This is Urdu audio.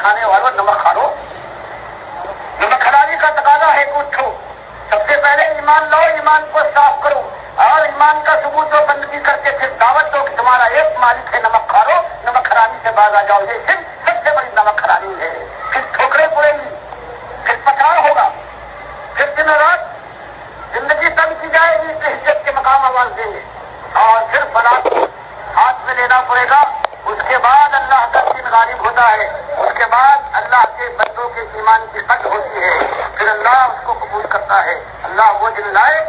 کھانے والوں نمک کھا لو. نمک حلالی کا تقاضا ہے کہ اٹھو, سب سے پہلے ایمان لاؤ, ایمان کو صاف کرو, اور ایمان کا ثبوت و بندگی کر کے پھر دعوت دو کہ تمہارا ایک مالک ہے, نمک کھا لو, نمک حرامی سے باز آ جاؤ. یہ سب سے بڑی نمک حرامی ہے. پھر ٹھوکریں پڑیں گی, پھر پچھاڑ ہوگا, پھر دن رات زندگی تنگ کی جائے گی, حجت کے مقام آواز دیں گے, اور پھر بلاد ہاتھ میں لینا پڑے گا. اس کے بعد اللہ کا دین غالب ہوتا ہے, اس کے بعد اللہ کے بندوں کے ایمان کی قدر ہوتی ہے, پھر اللہ اس کو قبول کرتا ہے. اللہ وہ دن لائے